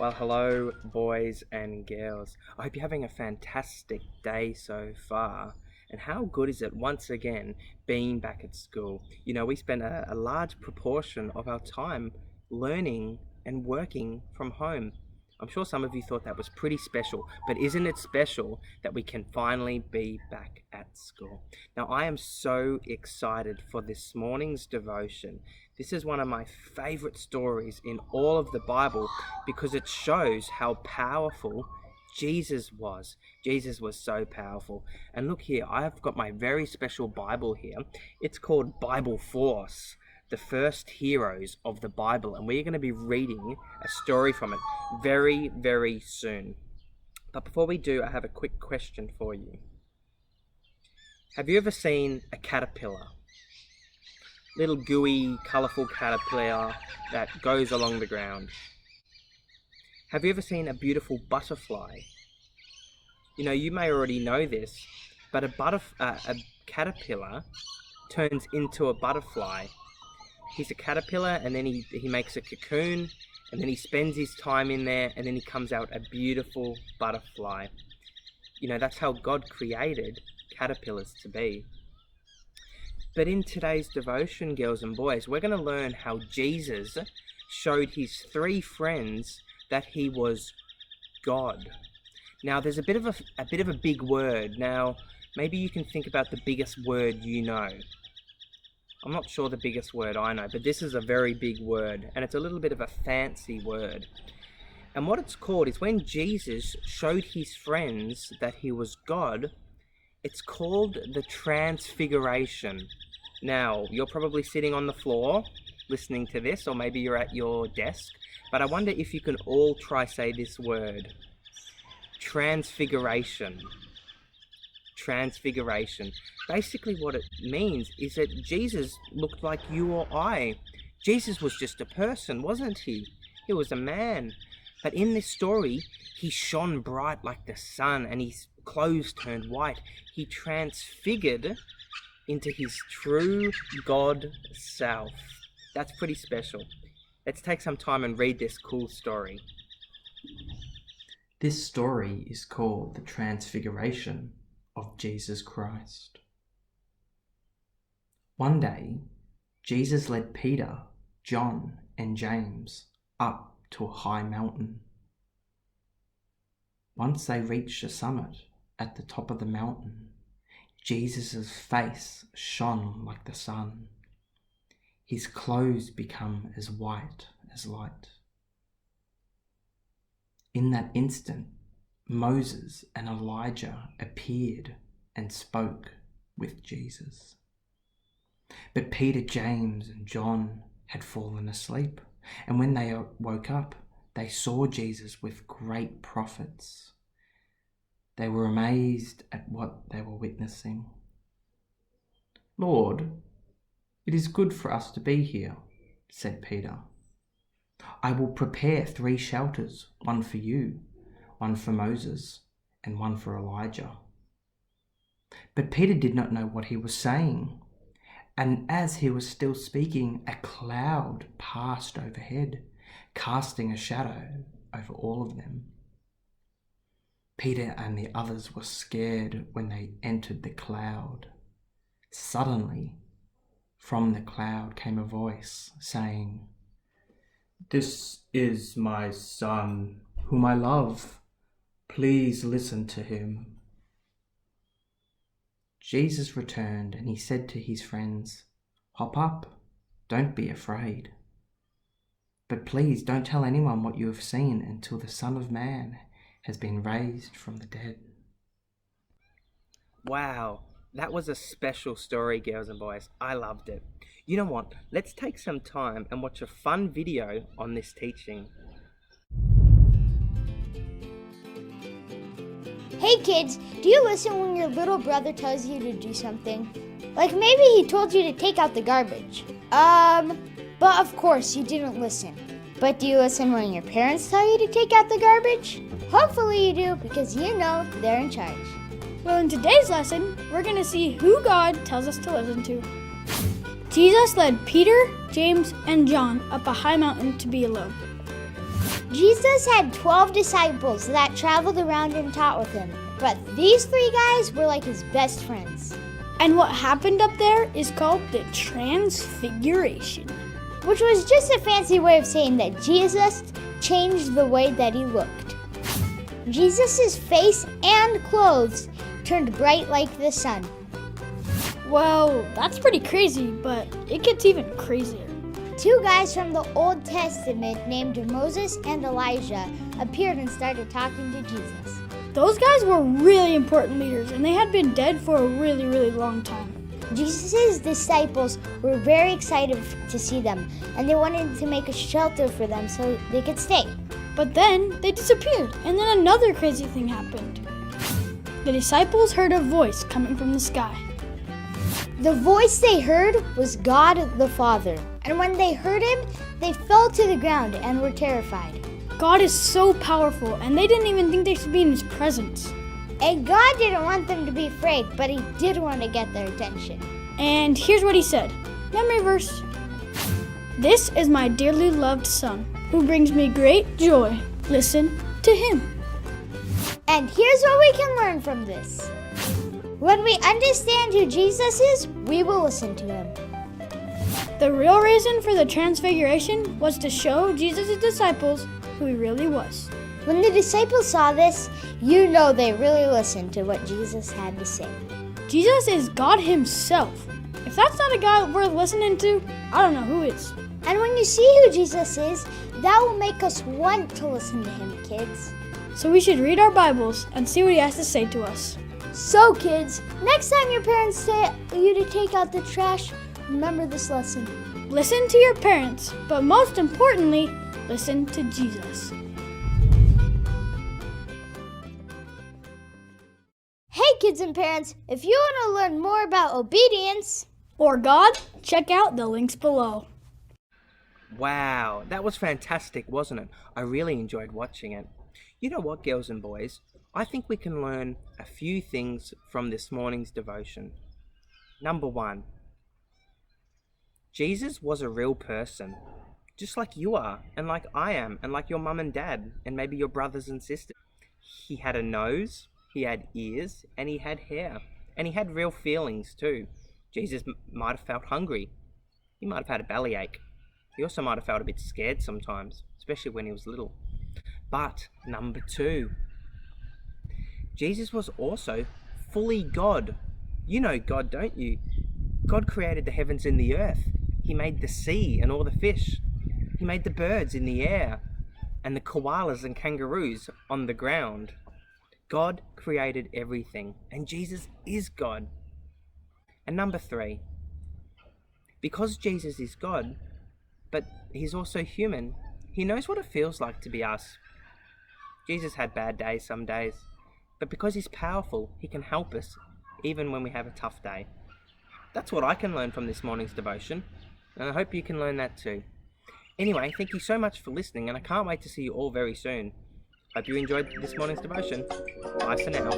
Well, hello, boys and girls. I hope you're having a fantastic day so far. And how good is it once again being back at school? We spend a large proportion of our time learning and working from home. I'm sure some of you thought that was pretty special, but isn't it special that we can finally be back at school? Now, I am so excited for this morning's devotion. This is one of my favorite stories in all of the Bible because it shows how powerful Jesus was. Jesus was so powerful. And look here, I've got my very special Bible here. It's called Bible Force, the first heroes of the Bible. And we're going to be reading a story from it very, very soon. But before we do, I have a quick question for you. Have you ever seen a caterpillar? Little gooey, colourful caterpillar that goes along the ground. Have you ever seen a beautiful butterfly? You may already know this, but a caterpillar turns into a butterfly. He's a caterpillar and then he makes a cocoon and then he spends his time in there and then he comes out a beautiful butterfly. That's how God created caterpillars to be. But in today's devotion, girls and boys, we're going to learn how Jesus showed his three friends that he was God. Now, there's a bit of a big word. Now, maybe you can think about the biggest word you know. I'm not sure the biggest word I know, but this is a very big word, and it's a little bit of a fancy word. And what it's called is when Jesus showed his friends that he was God, it's called the Transfiguration. Now, you're probably sitting on the floor listening to this, or maybe you're at your desk, but I wonder if you can all try say this word. Transfiguration. Transfiguration. Basically what it means is that Jesus looked like you or I. Jesus was just a person, wasn't he? He was a man. But in this story, he shone bright like the sun and his clothes turned white. He transfigured into his true God self. That's pretty special. Let's take some time and read this cool story. This story is called the Transfiguration of Jesus Christ. One day, Jesus led Peter, John, and James up to a high mountain. Once they reached the summit, at the top of the mountain, Jesus' face shone like the sun. His clothes became as white as light. In that instant, Moses and Elijah appeared and spoke with Jesus. But Peter, James, and John had fallen asleep, and when they woke up, they saw Jesus with great prophets. They were amazed at what they were witnessing. "Lord, it is good for us to be here," said Peter. "I will prepare 3 shelters, one for you, one for Moses, and one for Elijah." But Peter did not know what he was saying. And as he was still speaking, a cloud passed overhead, casting a shadow over all of them. Peter and the others were scared when they entered the cloud. Suddenly, from the cloud came a voice saying, "This is my son, whom I love. Please listen to him." Jesus returned and he said to his friends, "Hop up, don't be afraid. But please don't tell anyone what you have seen until the Son of Man has been raised from the dead." Wow, that was a special story, girls and boys. I loved it. You know what? Let's take some time and watch a fun video on this teaching. Hey kids, do you listen when your little brother tells you to do something? Like maybe he told you to take out the garbage. But of course you didn't listen. But do you listen when your parents tell you to take out the garbage? Hopefully you do, because you know they're in charge. Well, in today's lesson, we're going to see who God tells us to listen to. Jesus led Peter, James, and John up a high mountain to be alone. Jesus had 12 disciples that traveled around and taught with him, but these 3 guys were like his best friends, And what happened up there is called the Transfiguration. which was just a fancy way of saying that Jesus changed the way that he looked. Jesus' face and clothes turned bright like the sun. Well, that's pretty crazy, but it gets even crazier. 2 guys from the Old Testament named Moses and Elijah appeared and started talking to Jesus. Those guys were really important leaders, and they had been dead for a really, really long time. Jesus' disciples were very excited to see them, and they wanted to make a shelter for them so they could stay. But then they disappeared, and then another crazy thing happened. The disciples heard a voice coming from the sky. The voice they heard was God the Father, and when they heard him, they fell to the ground and were terrified. God is so powerful, and they didn't even think they should be in his presence. And God didn't want them to be afraid, but he did want to get their attention. And here's what he said. Memory verse. This is my dearly loved son, who brings me great joy. Listen to him. And here's what we can learn from this. When we understand who Jesus is, we will listen to him. The real reason for the Transfiguration was to show Jesus' disciples who he really was. When the disciples saw this, you know they really listened to what Jesus had to say. Jesus is God himself. If that's not a guy worth listening to, I don't know who is. And when you see who Jesus is, that will make us want to listen to him, kids. So we should read our Bibles and see what he has to say to us. So kids, next time your parents tell you to take out the trash, remember this lesson. Listen to your parents, but most importantly, listen to Jesus. Hey kids and parents, if you want to learn more about obedience, Or God, check out the links below. Wow, that was fantastic, wasn't it? I really enjoyed watching it. You know what, girls and boys? I think we can learn a few things from this morning's devotion. Number 1, Jesus was a real person, just like you are, and like I am, and like your mum and dad, and maybe your brothers and sisters. He had a nose, he had ears, and he had hair, and he had real feelings too. Jesus might have felt hungry. He might have had a bellyache. He also might have felt a bit scared sometimes, especially when he was little. But number 2, Jesus was also fully God. You know God, don't you? God created the heavens and the earth. He made the sea and all the fish. He made the birds in the air and the koalas and kangaroos on the ground. God created everything, and Jesus is God. And number 3, because Jesus is God, but he's also human, he knows what it feels like to be us. Jesus had bad days some days, but because he's powerful, he can help us even when we have a tough day. That's what I can learn from this morning's devotion, and I hope you can learn that too. Anyway, thank you so much for listening, and I can't wait to see you all very soon. Hope you enjoyed this morning's devotion. Bye for now.